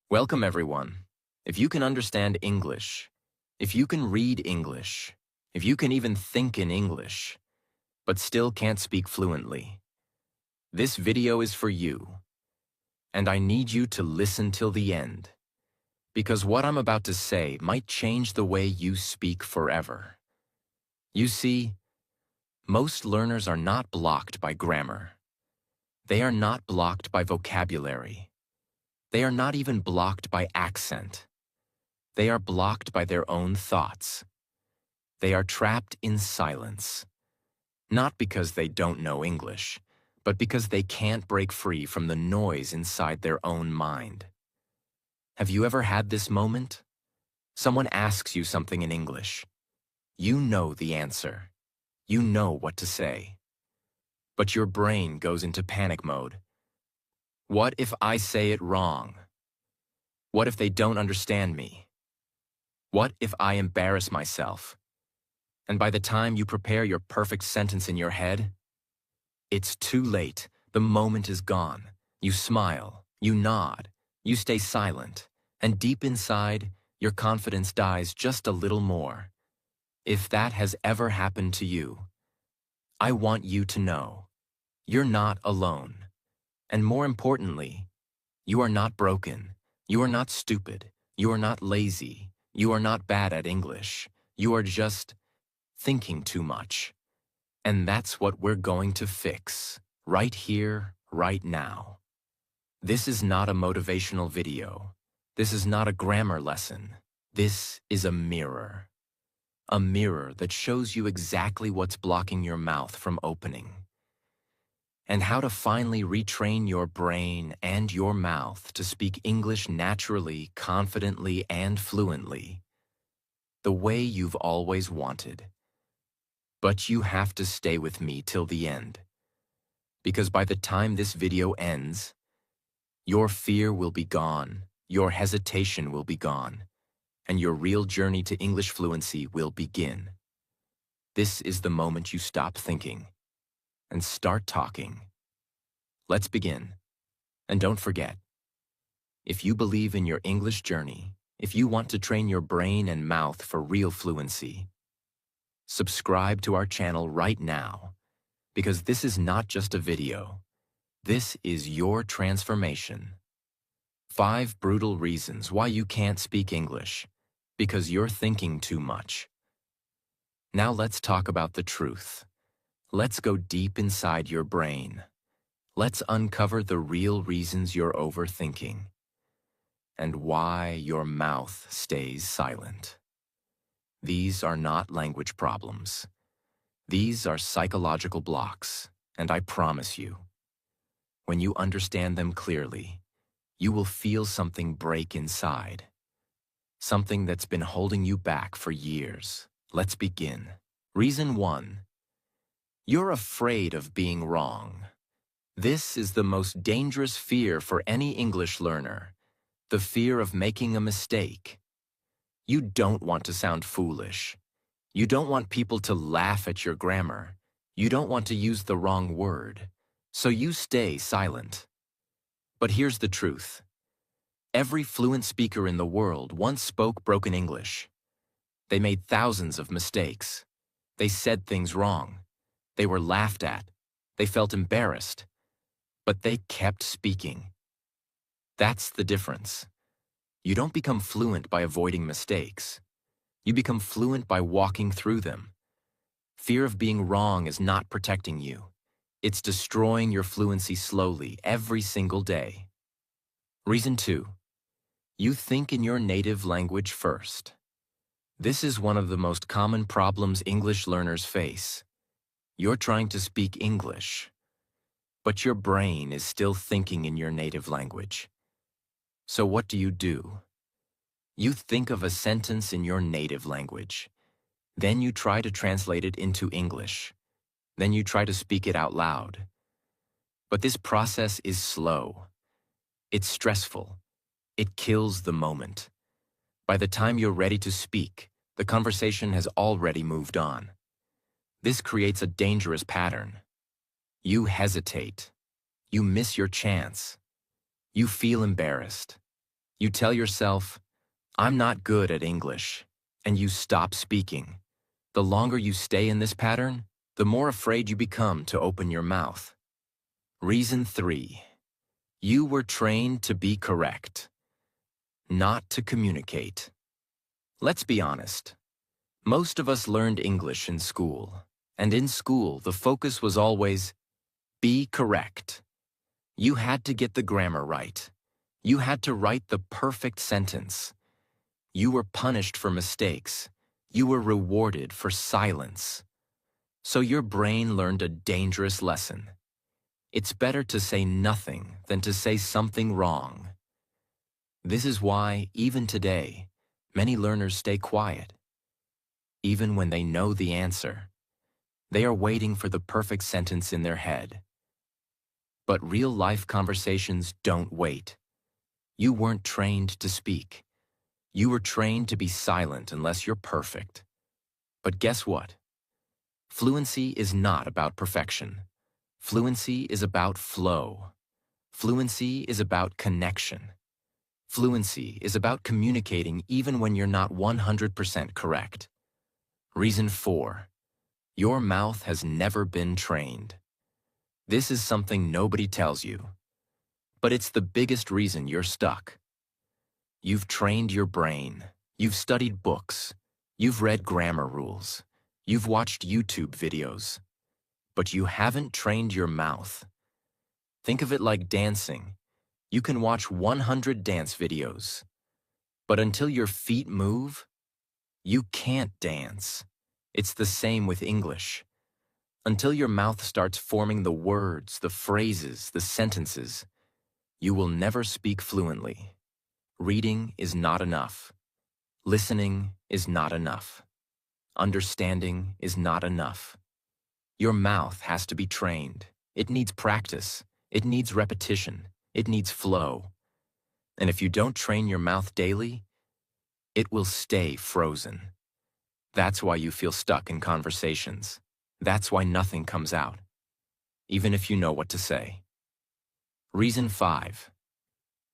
Welcome, everyone. If you can understand English, if you can read English, if you can even think in English, but still can't speak fluently, this video is for you. And I need you to listen till the end, because what I'm about to say might change the way you speak forever. You see, most learners are not blocked by grammar. They are not blocked by vocabulary. They are not even blocked by accent. They are blocked by their own thoughts. They are trapped in silence. Not because they don't know English, but because they can't break free from the noise inside their own mind. Have you ever had this moment? Someone asks you something in English. You know the answer. You know what to say. But your brain goes into panic mode. What if I say it wrong? What if they don't understand me? What if I embarrass myself? And by the time you prepare your perfect sentence in your head, it's too late. The moment is gone. You smile, you nod, you stay silent, and deep inside, your confidence dies just a little more. If that has ever happened to you, I want you to know you're not alone. And more importantly, you are not broken. You are not stupid. You are not lazy. You are not bad at English. You are just thinking too much. And that's what we're going to fix, right here, right now. This is not a motivational video. This is not a grammar lesson. This is a mirror. A mirror that shows you exactly what's blocking your mouth from opening. And how to finally retrain your brain and your mouth to speak English naturally, confidently, and fluently. The way you've always wanted. But you have to stay with me till the end. Because by the time this video ends, your fear will be gone, your hesitation will be gone, and your real journey to English fluency will begin. This is the moment you stop thinking and start talking. Let's begin. And don't forget, if you believe in your English journey, if you want to train your brain and mouth for real fluency, subscribe to our channel right now, because this is not just a video. This is your transformation. 5 brutal reasons why you can't speak English, because you're thinking too much. Now let's talk about the truth. Let's go deep inside your brain. Let's uncover the real reasons you're overthinking and why your mouth stays silent. These are not language problems. These are psychological blocks, and I promise you, when you understand them clearly, you will feel something break inside. Something that's been holding you back for years. Let's begin. Reason 1. You're afraid of being wrong. This is the most dangerous fear for any English learner, the fear of making a mistake. You don't want to sound foolish. You don't want people to laugh at your grammar. You don't want to use the wrong word. So you stay silent. But here's the truth. Every fluent speaker in the world once spoke broken English. They made thousands of mistakes. They said things wrong. They were laughed at. They felt embarrassed. But they kept speaking. That's the difference. You don't become fluent by avoiding mistakes. You become fluent by walking through them. Fear of being wrong is not protecting you. It's destroying your fluency slowly every single day. Reason 2. You think in your native language first. This is one of the most common problems English learners face. You're trying to speak English, but your brain is still thinking in your native language. So what do? You think of a sentence in your native language. Then you try to translate it into English. Then you try to speak it out loud. But this process is slow. It's stressful. It kills the moment. By the time you're ready to speak, the conversation has already moved on. This creates a dangerous pattern. You hesitate. You miss your chance. You feel embarrassed. You tell yourself, I'm not good at English, and you stop speaking. The longer you stay in this pattern, the more afraid you become to open your mouth. Reason 3. You were trained to be correct, not to communicate. Let's be honest. Most of us learned English in school, and in school the focus was always, be correct. You had to get the grammar right. You had to write the perfect sentence. You were punished for mistakes. You were rewarded for silence. So your brain learned a dangerous lesson. It's better to say nothing than to say something wrong. This is why, even today, many learners stay quiet. Even when they know the answer, they are waiting for the perfect sentence in their head. But real-life conversations don't wait. You weren't trained to speak. You were trained to be silent unless you're perfect. But guess what? Fluency is not about perfection. Fluency is about flow. Fluency is about connection. Fluency is about communicating even when you're not 100% correct. Reason 4. Your mouth has never been trained. This is something nobody tells you, but it's the biggest reason you're stuck. You've trained your brain. You've studied books. You've read grammar rules. You've watched YouTube videos. But you haven't trained your mouth. Think of it like dancing. You can watch 100 dance videos, but until your feet move, you can't dance. It's the same with English. Until your mouth starts forming the words, the phrases, the sentences, you will never speak fluently. Reading is not enough. Listening is not enough. Understanding is not enough. Your mouth has to be trained. It needs practice. It needs repetition. It needs flow. And if you don't train your mouth daily, it will stay frozen. That's why you feel stuck in conversations. That's why nothing comes out, even if you know what to say. Reason 5.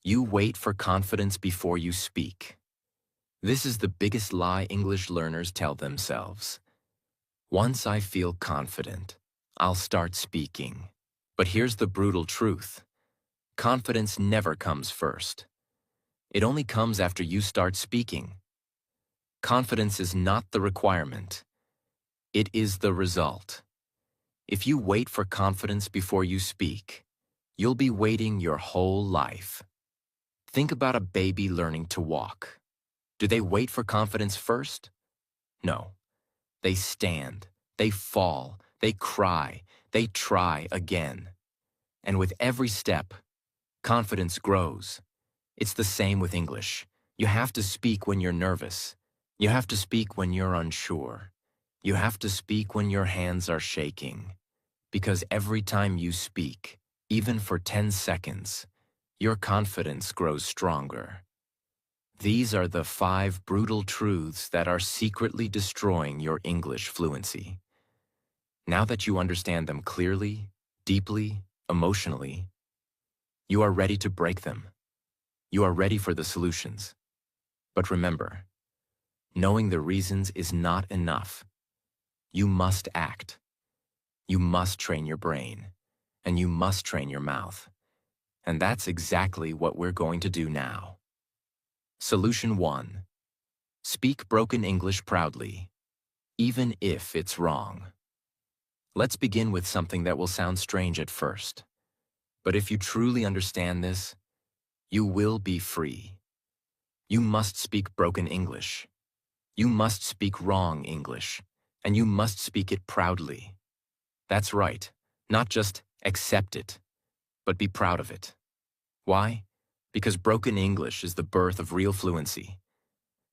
You wait for confidence before you speak. This is the biggest lie English learners tell themselves. Once I feel confident, I'll start speaking. But here's the brutal truth. Confidence never comes first. It only comes after you start speaking. Confidence is not the requirement. It is the result. If you wait for confidence before you speak, you'll be waiting your whole life. Think about a baby learning to walk. Do they wait for confidence first? No. They stand, they fall, they cry, they try again. And with every step, confidence grows. It's the same with English. You have to speak when you're nervous. You have to speak when you're unsure. You have to speak when your hands are shaking. Because every time you speak, even for 10 seconds, your confidence grows stronger. These are the 5 brutal truths that are secretly destroying your English fluency. Now that you understand them clearly, deeply, emotionally, you are ready to break them. You are ready for the solutions. But remember, knowing the reasons is not enough. You must act. You must train your brain, and you must train your mouth. And that's exactly what we're going to do now. Solution 1. Speak broken English proudly, even if it's wrong. Let's begin with something that will sound strange at first. But if you truly understand this, you will be free. You must speak broken English. You must speak wrong English, and you must speak it proudly. That's right, not just accept it, but be proud of it. Why? Because broken English is the birth of real fluency.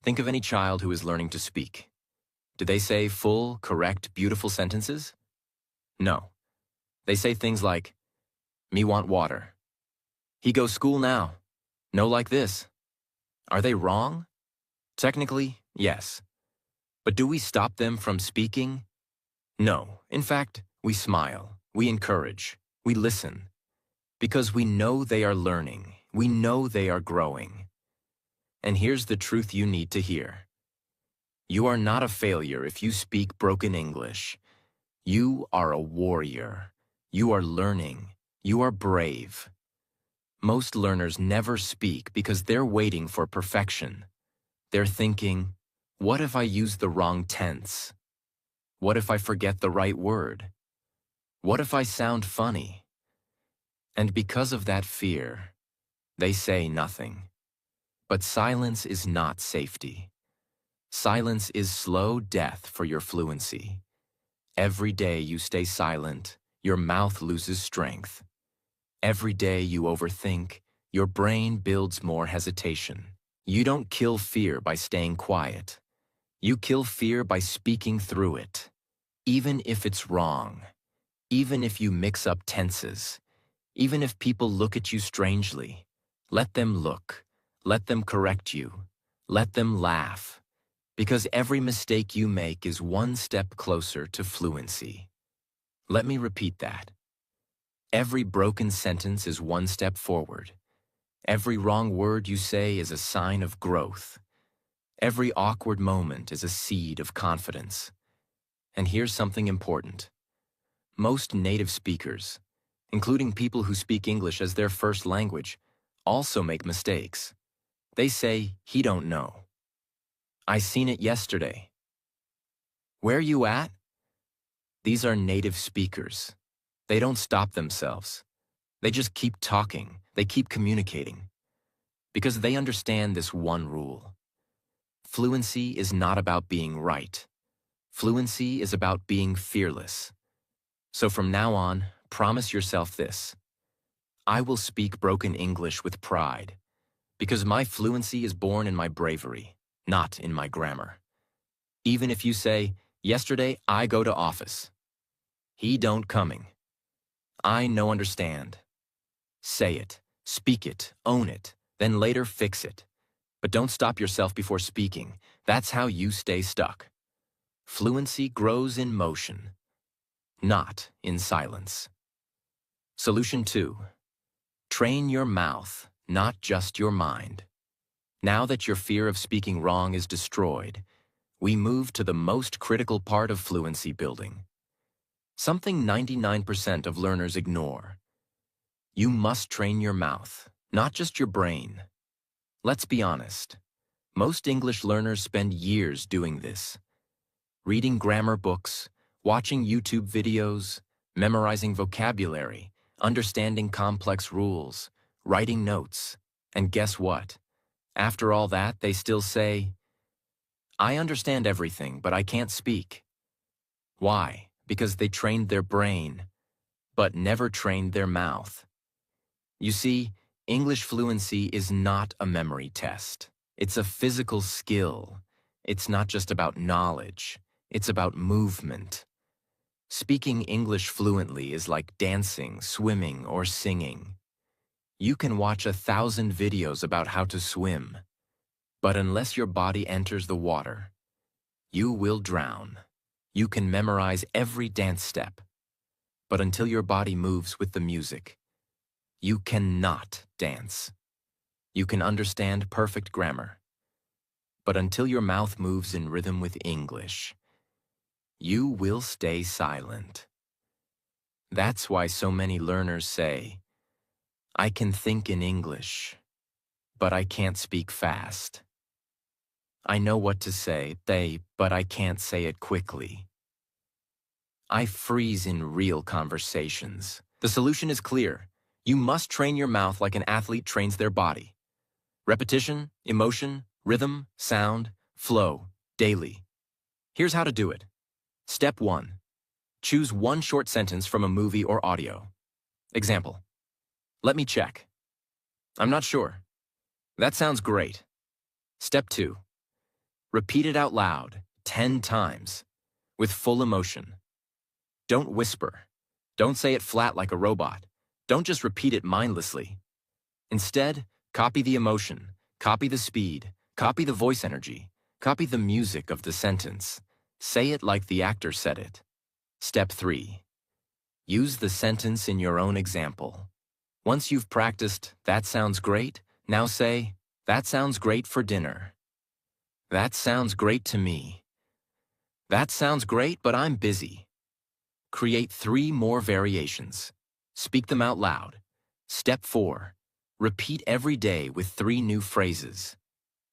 Think of any child who is learning to speak. Do they say full, correct, beautiful sentences? No. They say things like, me want water. He go school now. No like this. Are they wrong? Technically, yes. But do we stop them from speaking? No. In fact, we smile, we encourage, we listen. Because we know they are learning. We know they are growing. And here's the truth you need to hear. You are not a failure if you speak broken English. You are a warrior. You are learning. You are brave. Most learners never speak because they're waiting for perfection. They're thinking, what if I use the wrong tense? What if I forget the right word? What if I sound funny? And because of that fear, they say nothing. But silence is not safety. Silence is slow death for your fluency. Every day you stay silent, your mouth loses strength. Every day you overthink, your brain builds more hesitation. You don't kill fear by staying quiet. You kill fear by speaking through it. Even if it's wrong, even if you mix up tenses, even if people look at you strangely, let them look, let them correct you, let them laugh, because every mistake you make is one step closer to fluency. Let me repeat that. Every broken sentence is one step forward. Every wrong word you say is a sign of growth. Every awkward moment is a seed of confidence. And here's something important. Most native speakers, including people who speak English as their first language, also make mistakes. They say, "He don't know." "I seen it yesterday." "Where you at?" These are native speakers. They don't stop themselves. They just keep talking. They keep communicating. Because they understand this one rule. Fluency is not about being right. Fluency is about being fearless. So from now on, promise yourself this. I will speak broken English with pride, because my fluency is born in my bravery, not in my grammar. Even if you say, "Yesterday I go to office." "He don't coming." "I no understand." Say it, speak it, own it, then later fix it. But don't stop yourself before speaking. That's how you stay stuck. Fluency grows in motion, not in silence. Solution 2. Train your mouth, not just your mind. Now that your fear of speaking wrong is destroyed, we move to the most critical part of fluency building. Something 99% of learners ignore. You must train your mouth, not just your brain. Let's be honest. Most English learners spend years doing this. Reading grammar books, watching YouTube videos, memorizing vocabulary, understanding complex rules, writing notes. And guess what? After all that, they still say, "I understand everything, but I can't speak." Why? Because they trained their brain, but never trained their mouth. You see, English fluency is not a memory test. It's a physical skill. It's not just about knowledge. It's about movement. Speaking English fluently is like dancing, swimming, or singing. You can watch 1,000 videos about how to swim, but unless your body enters the water, you will drown. You can memorize every dance step, but until your body moves with the music, you cannot dance. You can understand perfect grammar, but until your mouth moves in rhythm with English, you will stay silent. That's why so many learners say, "I can think in English, but I can't speak fast. I know what to say, but I can't say it quickly. I freeze in real conversations." The solution is clear. You must train your mouth like an athlete trains their body. Repetition, emotion, rhythm, sound, flow, daily. Here's how to do it. Step 1. Choose one short sentence from a movie or audio. Example. "Let me check." "I'm not sure." "That sounds great." Step 2. Repeat it out loud 10 times with full emotion. Don't whisper. Don't say it flat like a robot. Don't just repeat it mindlessly. Instead, copy the emotion, copy the speed, copy the voice energy, copy the music of the sentence. Say it like the actor said it. Step 3. Use the sentence in your own example. Once you've practiced, "That sounds great," now say, That sounds great for dinner. That sounds great to me. That sounds great, but I'm busy. Create 3 more variations. Speak them out loud. Step 4. Repeat every day with 3 new phrases.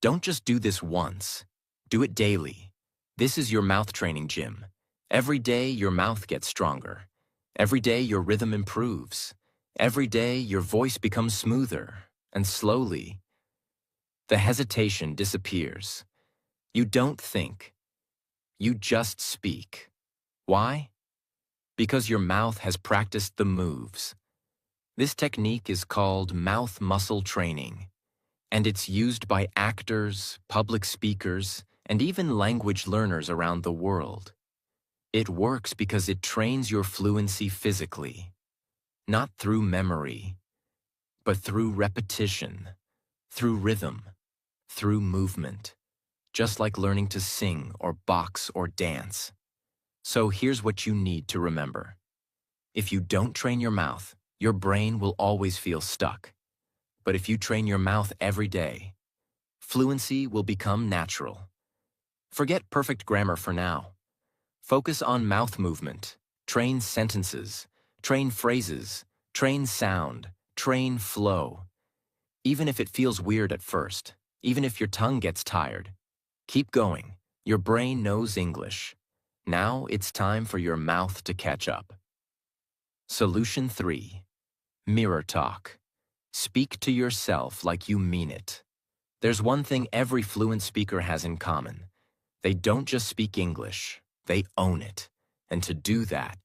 Don't just do this once. Do it daily. This is your mouth training gym. Every day your mouth gets stronger. Every day your rhythm improves. Every day your voice becomes smoother. And slowly, the hesitation disappears. You don't think. You just speak. Why? Because your mouth has practiced the moves. This technique is called mouth muscle training, and it's used by actors, public speakers, and even language learners around the world. It works because it trains your fluency physically, not through memory, but through repetition, through rhythm, through movement, just like learning to sing or box or dance. So here's what you need to remember. If you don't train your mouth, your brain will always feel stuck. But if you train your mouth every day, fluency will become natural. Forget perfect grammar for now. Focus on mouth movement. Train sentences. Train phrases. Train sound. Train flow. Even if it feels weird at first, even if your tongue gets tired, keep going. Your brain knows English. Now it's time for your mouth to catch up. Solution 3. Mirror talk. Speak to yourself like you mean it. There's one thing every fluent speaker has in common. They don't just speak English, they own it. And to do that,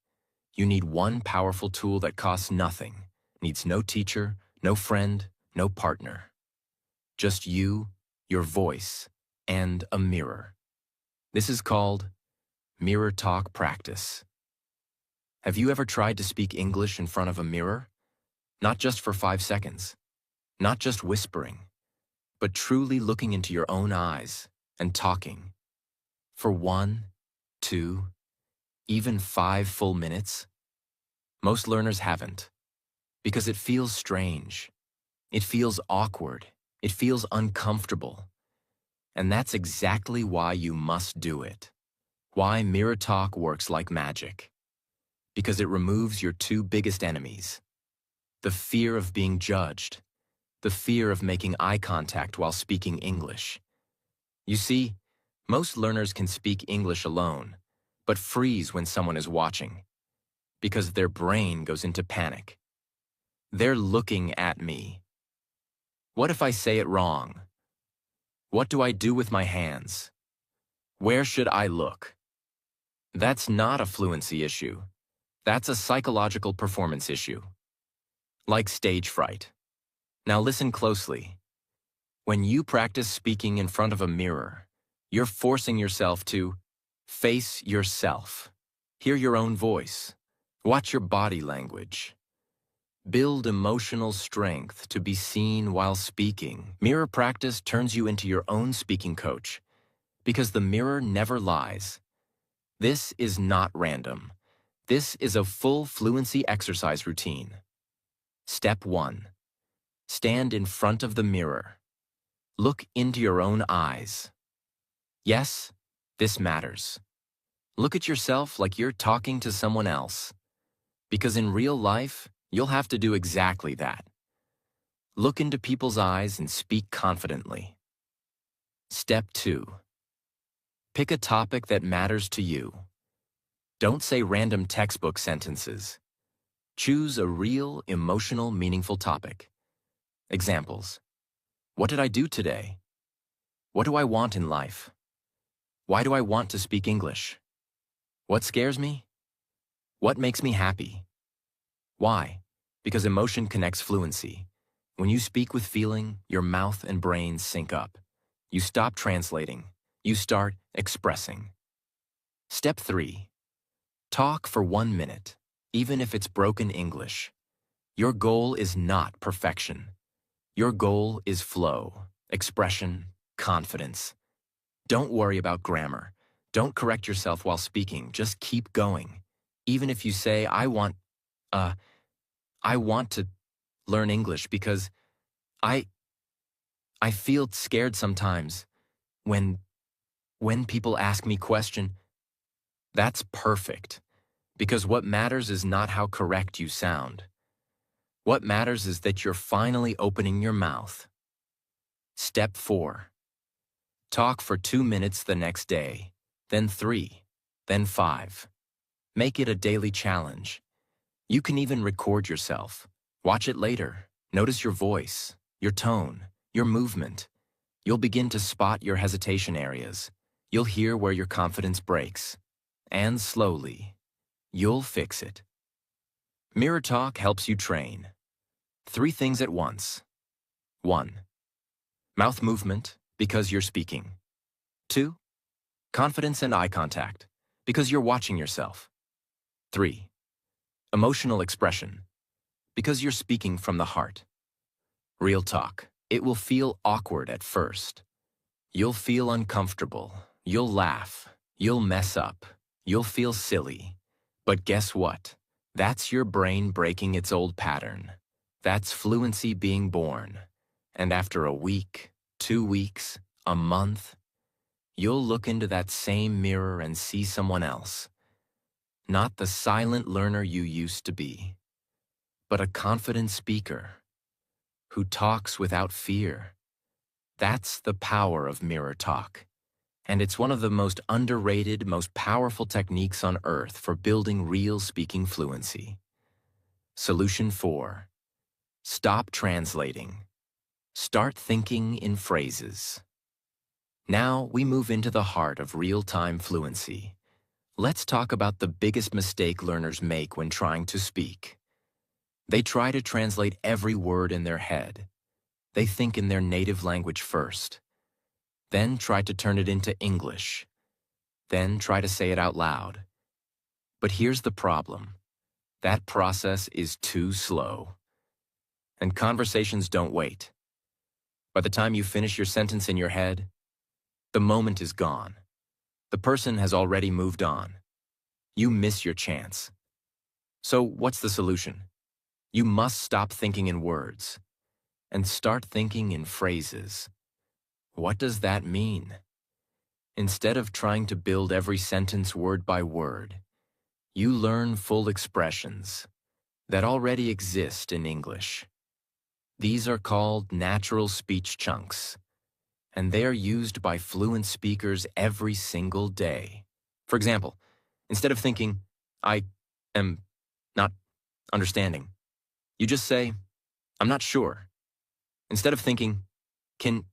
you need one powerful tool that costs nothing, needs no teacher, no friend, no partner. Just you, your voice, and a mirror. This is called mirror talk practice. Have you ever tried to speak English in front of a mirror? Not just for 5 seconds, not just whispering, but truly looking into your own eyes and talking for 1, 2, even 5 full minutes? Most learners haven't, because it feels strange, it feels awkward, it feels uncomfortable. And that's exactly why you must do it. Why mirror talk works like magic. Because it removes your 2 biggest enemies. The fear of being judged, the fear of making eye contact while speaking English. You see, most learners can speak English alone, but freeze when someone is watching, because their brain goes into panic. They're looking at me. What if I say it wrong? What do I do with my hands? Where should I look? That's not a fluency issue. That's a psychological performance issue. Like stage fright. Now listen closely. When you practice speaking in front of a mirror, you're forcing yourself to face yourself. Hear your own voice. Watch your body language. Build emotional strength to be seen while speaking. Mirror practice turns you into your own speaking coach, because the mirror never lies. This is not random. This is a full fluency exercise routine. Step 1. Stand in front of the mirror. Look into your own eyes. Yes, this matters. Look at yourself like you're talking to someone else. Because in real life, you'll have to do exactly that. Look into people's eyes and speak confidently. Step 2. Pick a topic that matters to you. Don't say random textbook sentences. Choose a real, emotional, meaningful topic. Examples. What did I do today? What do I want in life? Why do I want to speak English? What scares me? What makes me happy? Why? Because emotion connects fluency. When you speak with feeling, your mouth and brain sync up. You stop translating. You start expressing. Step 3. Talk for 1 minute, even if it's broken English. Your goal is not perfection. Your goal is flow, expression, confidence. Don't worry about grammar. Don't correct yourself while speaking. Just keep going. Even if you say, I want to learn English because I I feel scared sometimes when people ask me question. That's perfect, because what matters is not how correct you sound. What matters is that you're finally opening your mouth. Step 4. Talk for 2 minutes the next day, then 3, then 5. Make it a daily challenge. You can even record yourself. Watch it later. Notice your voice, your tone, your movement. You'll begin to spot your hesitation areas. You'll hear where your confidence breaks. And slowly, you'll fix it. Mirror talk helps you train. 3 things at once. 1. Mouth movement, because you're speaking. 2. Confidence and eye contact, because you're watching yourself. 3. Emotional expression, because you're speaking from the heart. Real talk. It will feel awkward at first. You'll feel uncomfortable. You'll laugh. You'll mess up. You'll feel silly. But guess what? That's your brain breaking its old pattern. That's fluency being born. And after a week, 2 weeks, a month, you'll look into that same mirror and see someone else. Not the silent learner you used to be, but a confident speaker who talks without fear. That's the power of mirror talk. And it's one of the most underrated, most powerful techniques on earth for building real speaking fluency. Solution 4. Stop translating. Start thinking in phrases. Now we move into the heart of real-time fluency. Let's talk about the biggest mistake learners make when trying to speak. They try to translate every word in their head. They think in their native language first, then try to turn it into English, then try to say it out loud. But here's the problem. That process is too slow. And conversations don't wait. By the time you finish your sentence in your head, the moment is gone. The person has already moved on. You miss your chance. So what's the solution? You must stop thinking in words and start thinking in phrases. What does that mean? Instead of trying to build every sentence word by word, you learn full expressions that already exist in English. These are called natural speech chunks, and they are used by fluent speakers every single day. For example, instead of thinking, I am not understanding, you just say, I'm not sure. Instead of thinking, can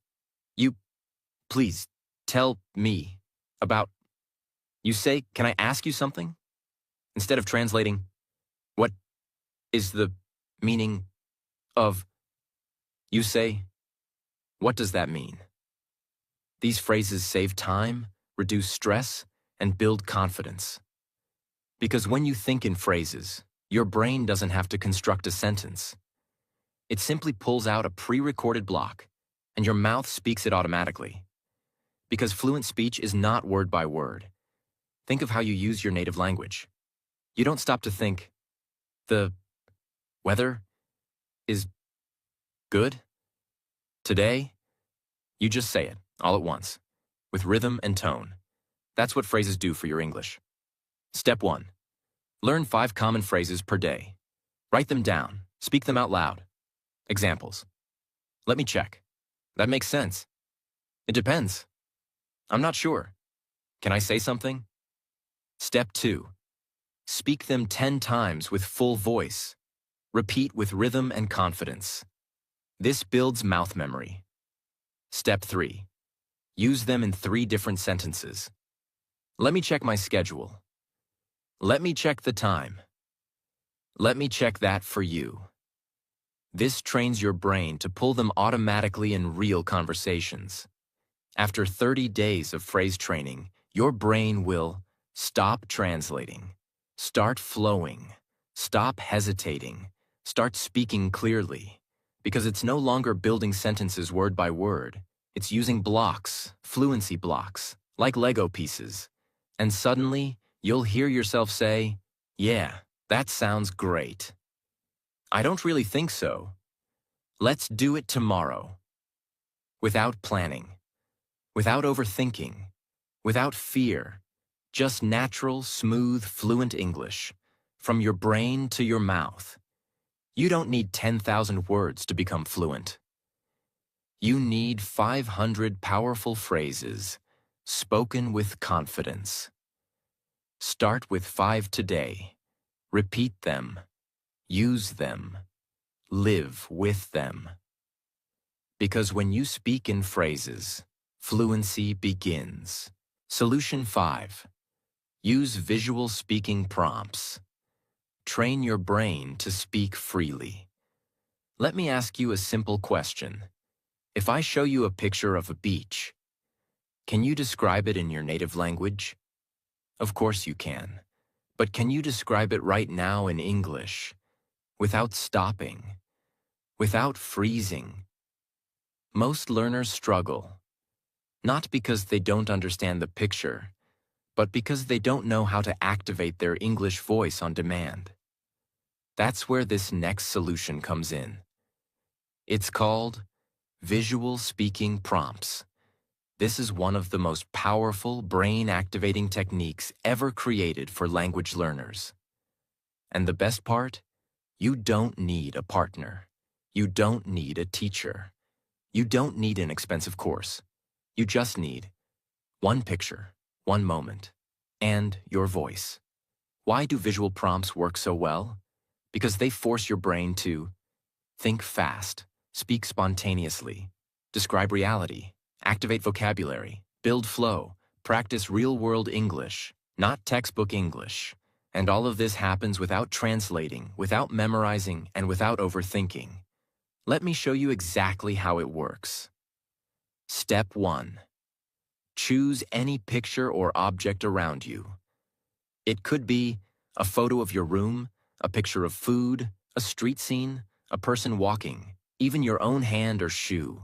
you please tell me about, you say, can I ask you something? Instead of translating, what is the meaning of, you say, what does that mean? These phrases save time, reduce stress, and build confidence. Because when you think in phrases, your brain doesn't have to construct a sentence. It simply pulls out a pre-recorded block, and your mouth speaks it automatically. Because fluent speech is not word by word. Think of how you use your native language. You don't stop to think, the weather is good today. You just say it all at once, with rhythm and tone. That's what phrases do for your English. Step 1. Learn 5 common phrases per day. Write them down. Speak them out loud. Examples. Let me check. That makes sense. It depends. I'm not sure. Can I say something? Step 2. Speak them 10 times with full voice. Repeat with rhythm and confidence. This builds mouth memory. Step 3. Use them in 3 different sentences. Let me check my schedule. Let me check the time. Let me check that for you. This trains your brain to pull them automatically in real conversations. After 30 days of phrase training, your brain will stop translating, start flowing, stop hesitating, start speaking clearly, because it's no longer building sentences word by word. It's using blocks, fluency blocks, like Lego pieces. And suddenly, you'll hear yourself say, yeah, that sounds great. I don't really think so. Let's do it tomorrow. without planning, without overthinking, without fear, just natural, smooth, fluent English, from your brain to your mouth. You don't need 10,000 words to become fluent. You need 500 powerful phrases, spoken with confidence. Start with 5 today. Repeat them. Use them. Live with them. Because when you speak in phrases, fluency begins. Solution 5. Use visual speaking prompts. Train your brain to speak freely. Let me ask you a simple question. If I show you a picture of a beach, can you describe it in your native language? Of course you can. But can you describe it right now in English, without stopping, without freezing? Most learners struggle, not because they don't understand the picture, but because they don't know how to activate their English voice on demand. That's where this next solution comes in. It's called visual speaking prompts. This is one of the most powerful brain-activating techniques ever created for language learners. And the best part? You don't need a partner. You don't need a teacher. You don't need an expensive course. You just need one picture, one moment, and your voice. Why do visual prompts work so well? Because they force your brain to think fast, speak spontaneously, describe reality, activate vocabulary, build flow, practice real-world English, not textbook English. And all of this happens without translating, without memorizing, and without overthinking. Let me show you exactly how it works. Step 1. Choose any picture or object around you. It could be a photo of your room, a picture of food, a street scene, a person walking, even your own hand or shoe.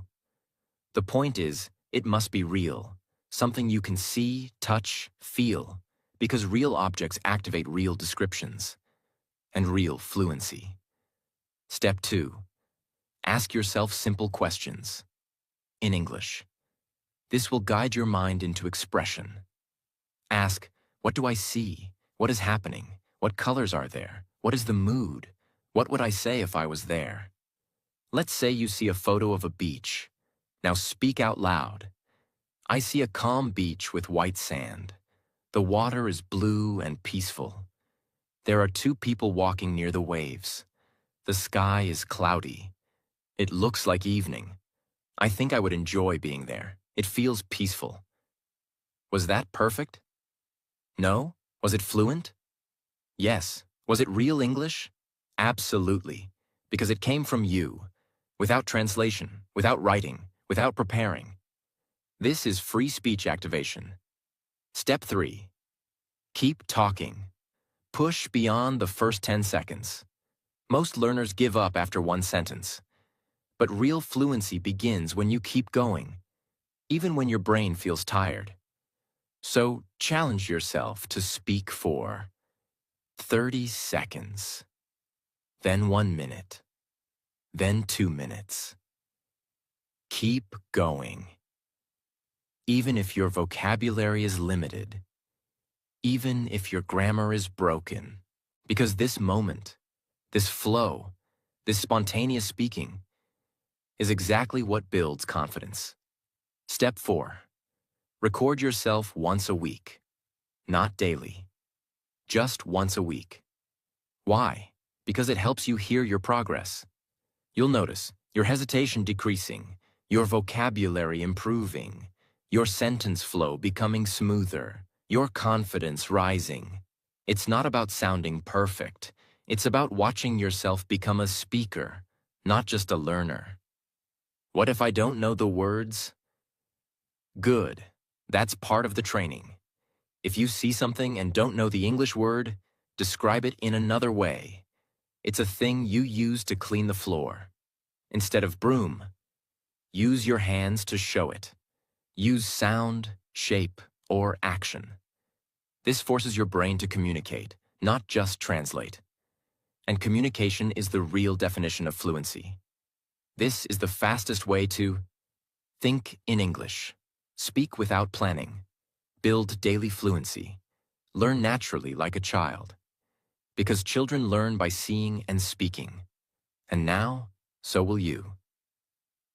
The point is, it must be real, something you can see, touch, feel, because real objects activate real descriptions and real fluency. Step 2. Ask yourself simple questions in English. This will guide your mind into expression. Ask, what do I see? What is happening? What colors are there? What is the mood? What would I say if I was there? Let's say you see a photo of a beach. Now speak out loud. I see a calm beach with white sand. The water is blue and peaceful. There are 2 people walking near the waves. The sky is cloudy. It looks like evening. I think I would enjoy being there. It feels peaceful. Was that perfect? No? Was it fluent? Yes. Was it real English? Absolutely. Because it came from you, without translation, without writing, without preparing. This is free speech activation. Step 3. Keep talking. Push beyond the first 10 seconds. Most learners give up after 1 sentence. But real fluency begins when you keep going, even when your brain feels tired. So challenge yourself to speak for 30 seconds, then 1 minute, then 2 minutes. Keep going. Even if your vocabulary is limited, even if your grammar is broken, because this moment, this flow, this spontaneous speaking is exactly what builds confidence. Step 4. Record yourself once a week, not daily, just once a week. Why? Because it helps you hear your progress. You'll notice your hesitation decreasing, your vocabulary improving, your sentence flow becoming smoother, your confidence rising. It's not about sounding perfect. It's about watching yourself become a speaker, not just a learner. What if I don't know the words? Good. That's part of the training. If you see something and don't know the English word, describe it in another way. It's a thing you use to clean the floor. Instead of broom, use your hands to show it. Use sound, shape, or action. This forces your brain to communicate, not just translate. And communication is the real definition of fluency. This is the fastest way to Think in English. Speak without planning. Build daily fluency. Learn naturally like a child. Because children learn by seeing and speaking. And now, so will you.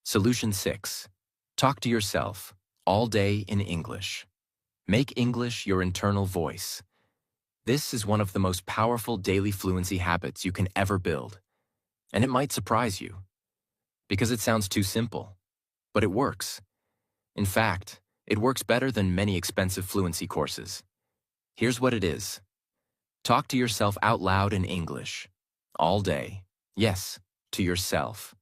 Solution 6. Talk to yourself all day in English. Make English your internal voice. This is one of the most powerful daily fluency habits you can ever build. And it might surprise you, because it sounds too simple. But it works. In fact, it works better than many expensive fluency courses. Here's what it is. Talk to yourself out loud in English. All day. Yes, to yourself.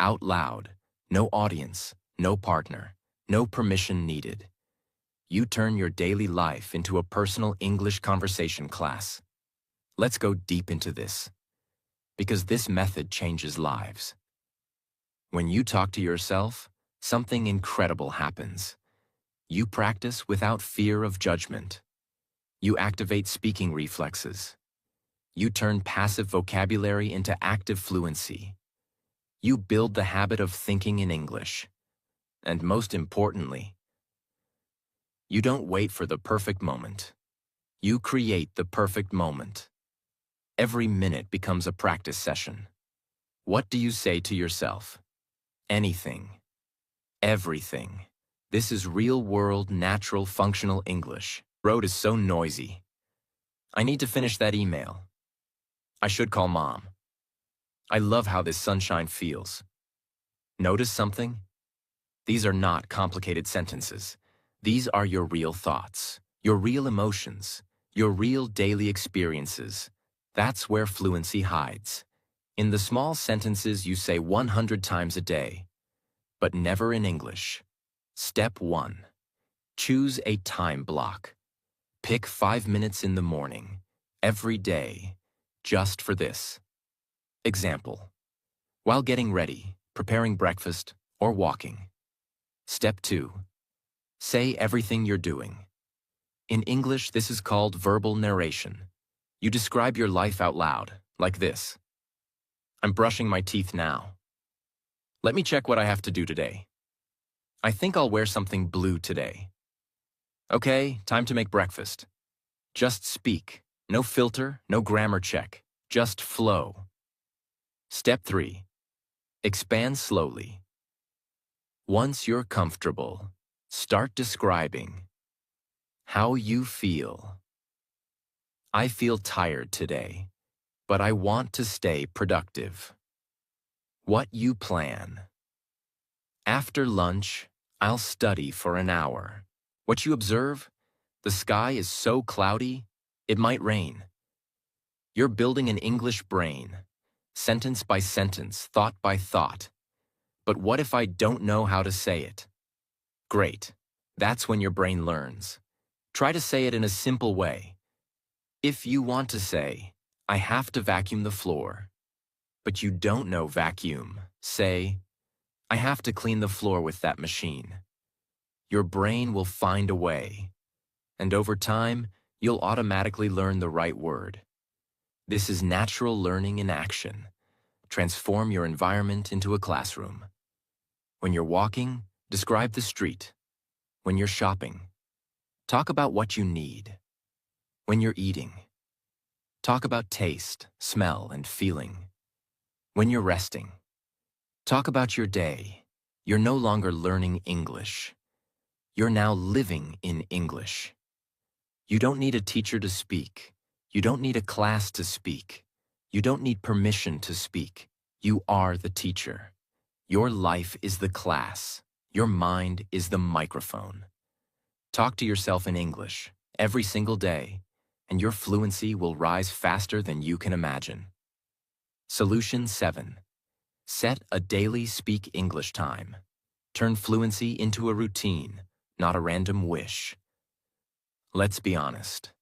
Out loud. No audience, no partner, no permission needed. You turn your daily life into a personal English conversation class. Let's go deep into this, because this method changes lives. When you talk to yourself, something incredible happens. You practice without fear of judgment. You activate speaking reflexes. You turn passive vocabulary into active fluency. You build the habit of thinking in English. And most importantly, you don't wait for the perfect moment. You create the perfect moment. Every minute becomes a practice session. What do you say to yourself? Anything. Everything. This is real-world, natural, functional English. Road is so noisy. I need to finish that email. I should call Mom. I love how this sunshine feels. Notice something? These are not complicated sentences. These are your real thoughts, your real emotions, your real daily experiences. That's where fluency hides. In the small sentences you say 100 times a day, but never in English. Step 1. Choose a time block. Pick 5 minutes in the morning, every day, just for this. Example. While getting ready, preparing breakfast, or walking. Step 2. Say everything you're doing. In English, this is called verbal narration. You describe your life out loud, like this. I'm brushing my teeth now. Let me check what I have to do today. I think I'll wear something blue today. Okay, time to make breakfast. Just speak. No filter, no grammar check. Just flow. Step 3. Expand slowly. Once you're comfortable, start describing how you feel. I feel tired today, but I want to stay productive. What you plan. After lunch, I'll study for an hour. What you observe? The sky is so cloudy, it might rain. You're building an English brain, sentence by sentence, thought by thought. But what if I don't know how to say it? Great. That's when your brain learns. Try to say it in a simple way. If you want to say, I have to vacuum the floor, but you don't know vacuum, say, I have to clean the floor with that machine. Your brain will find a way, and over time, you'll automatically learn the right word. This is natural learning in action. Transform your environment into a classroom. When you're walking, describe the street. When you're shopping, talk about what you need. When you're eating, talk about taste, smell, and feeling. When you're resting, talk about your day. You're no longer learning English. You're now living in English. You don't need a teacher to speak. You don't need a class to speak. You don't need permission to speak. You are the teacher. Your life is the class. Your mind is the microphone. Talk to yourself in English every single day, and your fluency will rise faster than you can imagine. Solution 7. Set a daily speak English time. Turn fluency into a routine, not a random wish. Let's be honest.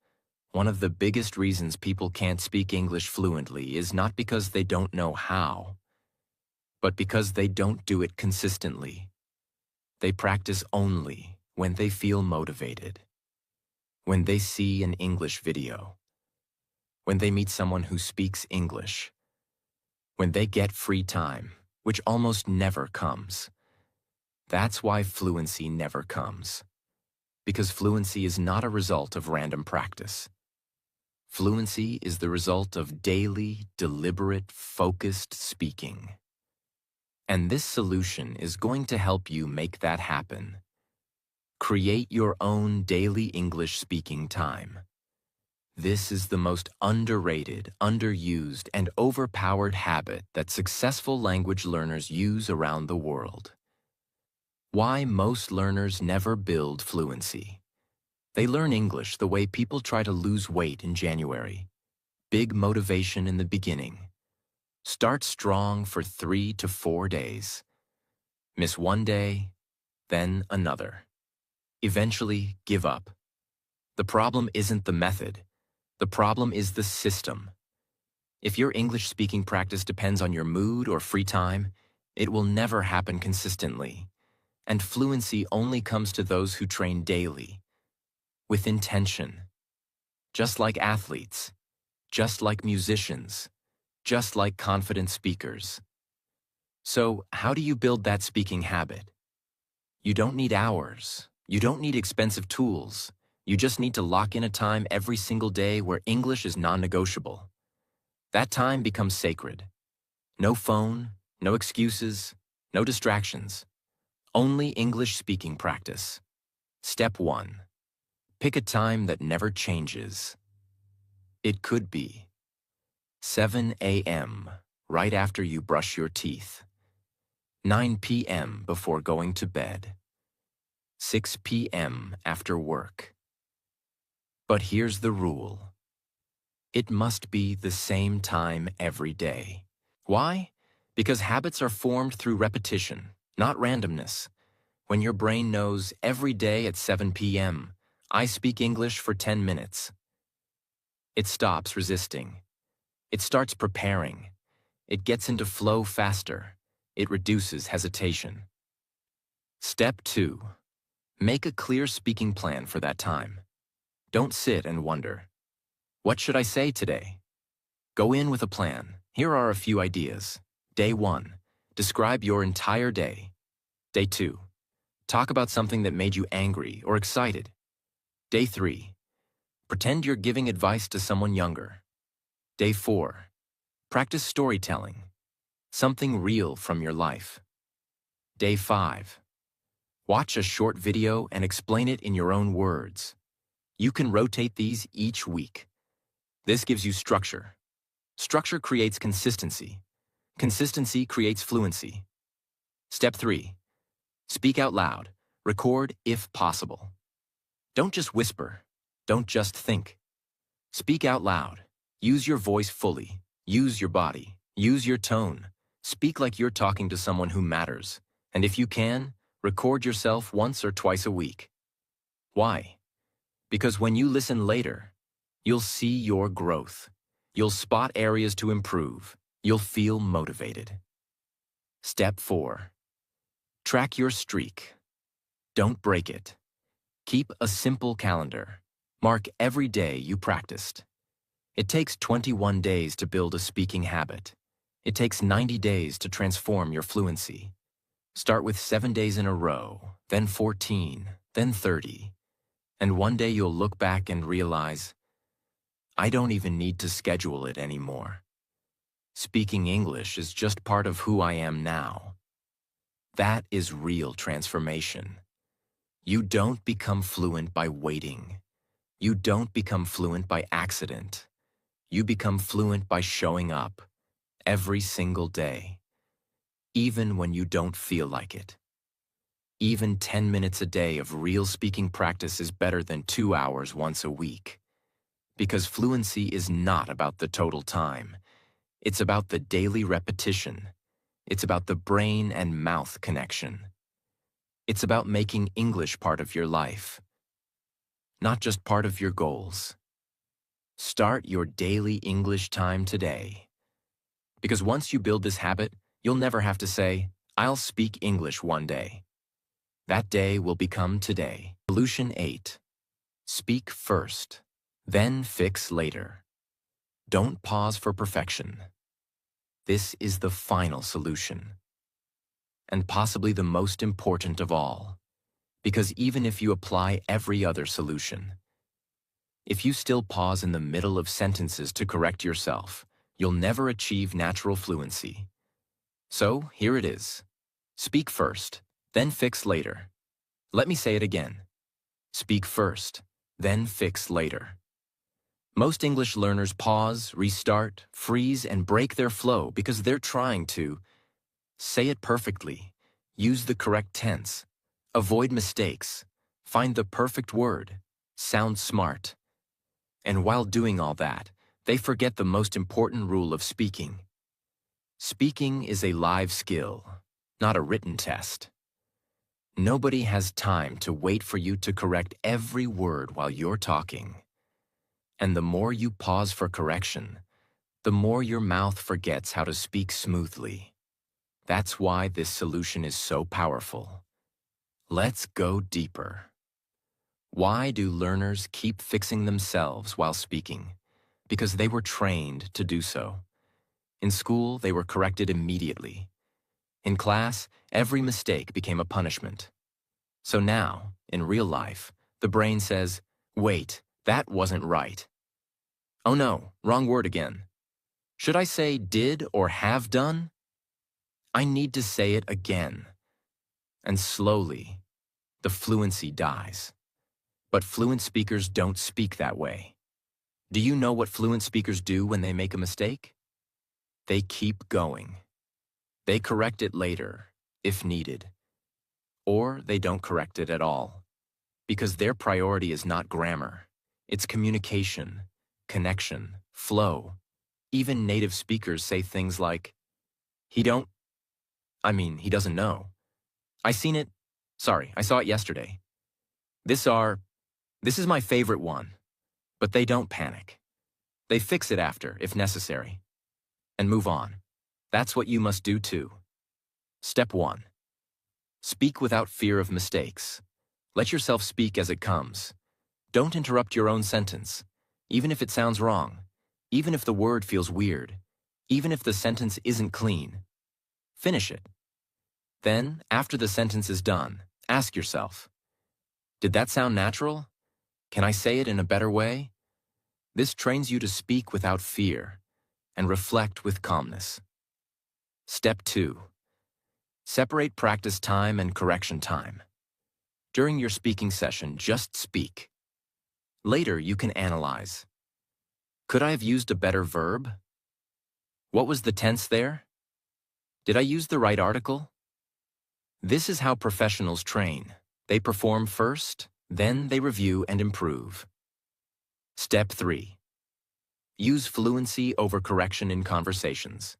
One of the biggest reasons people can't speak English fluently is not because they don't know how, but because they don't do it consistently. They practice only when they feel motivated, when they see an English video, when they meet someone who speaks English, when they get free time, which almost never comes. That's why fluency never comes. Because fluency is not a result of random practice. Fluency is the result of daily, deliberate, focused speaking. And this solution is going to help you make that happen. Create your own daily English speaking time. This is the most underrated, underused, and overpowered habit that successful language learners use around the world. Why most learners never build fluency. They learn English the way people try to lose weight in January. Big motivation in the beginning. Start strong for 3 to 4 days. Miss one day, then another. Eventually, give up. The problem isn't the method. The problem is the system. If your English speaking practice depends on your mood or free time, it will never happen consistently. And fluency only comes to those who train daily, with intention. Just like athletes, just like musicians, just like confident speakers. So, how do you build that speaking habit? You don't need hours. You don't need expensive tools. You just need to lock in a time every single day where English is non-negotiable. That time becomes sacred. No phone, no excuses, no distractions. Only English speaking practice. Step 1. Pick a time that never changes. It could be 7 a.m. right after you brush your teeth, 9 p.m. before going to bed, 6 p.m. after work. But here's the rule. It must be the same time every day. Why? Because habits are formed through repetition, not randomness. When your brain knows every day at 7 p.m., I speak English for 10 minutes. It stops resisting. It starts preparing. It gets into flow faster. It reduces hesitation. Step 2. Make a clear speaking plan for that time. Don't sit and wonder, what should I say today? Go in with a plan. Here are a few ideas. Day 1. Describe your entire day. Day 2. Talk about something that made you angry or excited. Day 3. Pretend you're giving advice to someone younger. Day 4. Practice storytelling. Something real from your life. Day 5. Watch a short video and explain it in your own words. You can rotate these each week. This gives you structure. Structure creates consistency. Consistency creates fluency. Step 3. Speak out loud. Record if possible. Don't just whisper. Don't just think. Speak out loud. Use your voice fully. Use your body. Use your tone. Speak like you're talking to someone who matters. And if you can, record yourself once or twice a week. Why? Because when you listen later, you'll see your growth. You'll spot areas to improve. You'll feel motivated. Step 4. Track your streak. Don't break it. Keep a simple calendar. Mark every day you practiced. It takes 21 days to build a speaking habit. It takes 90 days to transform your fluency. Start with 7 days in a row, then 14, then 30. And one day you'll look back and realize, I don't even need to schedule it anymore. Speaking English is just part of who I am now. That is real transformation. You don't become fluent by waiting. You don't become fluent by accident. You become fluent by showing up every single day, even when you don't feel like it. Even 10 minutes a day of real speaking practice is better than 2 hours once a week. Because fluency is not about the total time. It's about the daily repetition. It's about the brain and mouth connection. It's about making English part of your life, not just part of your goals. Start your daily English time today. Because once you build this habit, you'll never have to say, I'll speak English one day. That day will become today. Solution 8. Speak first, then fix later. Don't pause for perfection. This is the final solution. and possibly the most important of all. Because even if you apply every other solution, if you still pause in the middle of sentences to correct yourself, you'll never achieve natural fluency. So here it is. Speak first, then fix later. Let me say it again. Speak first, then fix later. Most English learners pause, restart, freeze, and break their flow because they're trying to say it perfectly, use the correct tense, avoid mistakes, find the perfect word, sound smart. And while doing all that, they forget the most important rule of speaking. Speaking is a live skill, not a written test. Nobody has time to wait for you to correct every word while you're talking. And the more you pause for correction, the more your mouth forgets how to speak smoothly. That's why this solution is so powerful. Let's go deeper. Why do learners keep fixing themselves while speaking? Because they were trained to do so. In school, they were corrected immediately. In class, every mistake became a punishment. So now, in real life, the brain says, "Wait, that wasn't right. Oh no, wrong word again. Should I say did or have done? I need to say it again." And slowly, the fluency dies. But fluent speakers don't speak that way. Do you know what fluent speakers do when they make a mistake? They keep going. They correct it later, if needed. Or they don't correct it at all, because their priority is not grammar. It's communication, connection, flow. Even native speakers say things like, he doesn't know. I saw it yesterday. This is my favorite one. But they don't panic. They fix it after, if necessary, and move on. That's what you must do too. Step 1. Speak without fear of mistakes. Let yourself speak as it comes. Don't interrupt your own sentence, even if it sounds wrong, even if the word feels weird, even if the sentence isn't clean. Finish it. Then, after the sentence is done, ask yourself, did that sound natural? Can I say it in a better way? This trains you to speak without fear and reflect with calmness. Step 2. Separate practice time and correction time. During your speaking session, just speak. Later, you can analyze. Could I have used a better verb? What was the tense there? Did I use the right article? This is how professionals train. They perform first, then they review and improve. Step 3. Use fluency over correction in conversations.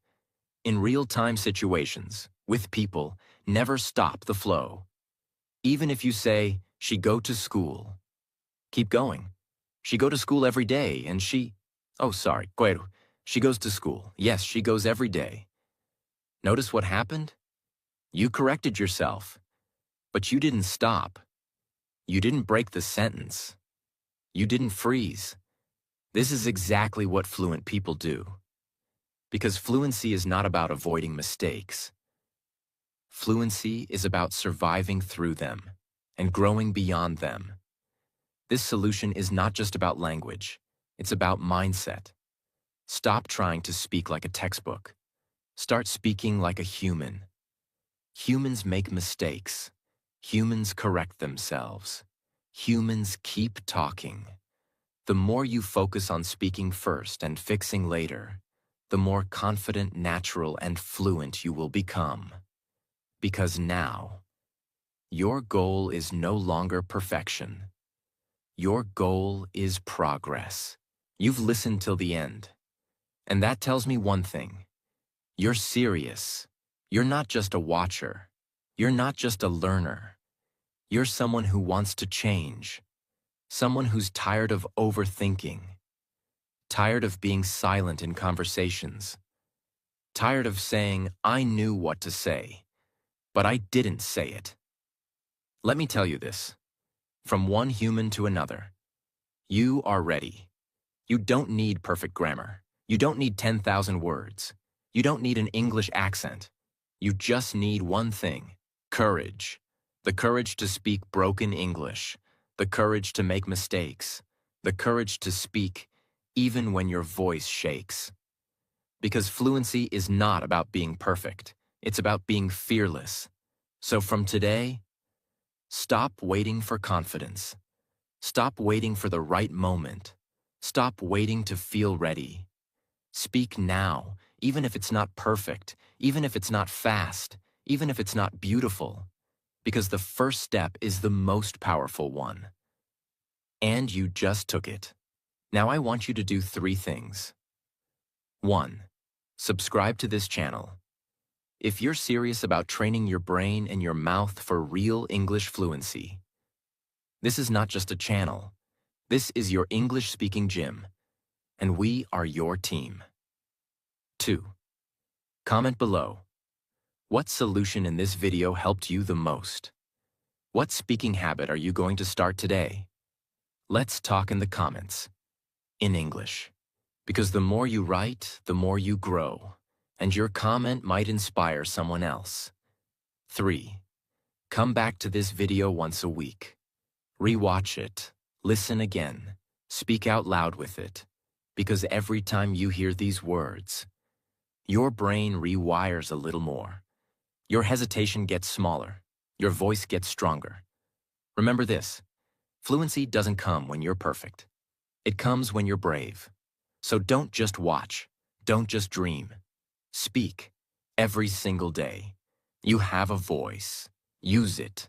In real-time situations, with people, never stop the flow. Even if you say, she go to school. Keep going. She go to school every day and she goes to school. Yes, she goes every day. Notice what happened? You corrected yourself, but you didn't stop. You didn't break the sentence. You didn't freeze. This is exactly what fluent people do. Because fluency is not about avoiding mistakes. Fluency is about surviving through them and growing beyond them. This solution is not just about language. It's about mindset. Stop trying to speak like a textbook. Start speaking like a human. Humans make mistakes. Humans correct themselves. Humans keep talking. The more you focus on speaking first and fixing later, the more confident, natural, and fluent you will become. Because now, your goal is no longer perfection. Your goal is progress. You've listened till the end. And that tells me one thing. You're serious. You're not just a watcher. You're not just a learner. You're someone who wants to change. Someone who's tired of overthinking. Tired of being silent in conversations. Tired of saying, I knew what to say, but I didn't say it. Let me tell you this. From one human to another, you are ready. You don't need perfect grammar. You don't need 10,000 words. You don't need an English accent. You just need one thing: courage. The courage to speak broken English, the courage to make mistakes, the courage to speak even when your voice shakes. Because fluency is not about being perfect. It's about being fearless. So from today, stop waiting for confidence. Stop waiting for the right moment. Stop waiting to feel ready. Speak now, even if it's not perfect, even if it's not fast, even if it's not beautiful, because the first step is the most powerful one. And you just took it. Now I want you to do 3 things. 1. Subscribe to this channel. If you're serious about training your brain and your mouth for real English fluency, this is not just a channel. This is your English-speaking gym, and we are your team. 2. Comment below. What solution in this video helped you the most? What speaking habit are you going to start today? Let's talk in the comments. In English. Because the more you write, the more you grow, and your comment might inspire someone else. 3. Come back to this video once a week. Rewatch it, listen again, speak out loud with it, because every time you hear these words, your brain rewires a little more. Your hesitation gets smaller, your voice gets stronger. Remember this, fluency doesn't come when you're perfect. It comes when you're brave. So don't just watch, don't just dream. Speak every single day. You have a voice. Use it.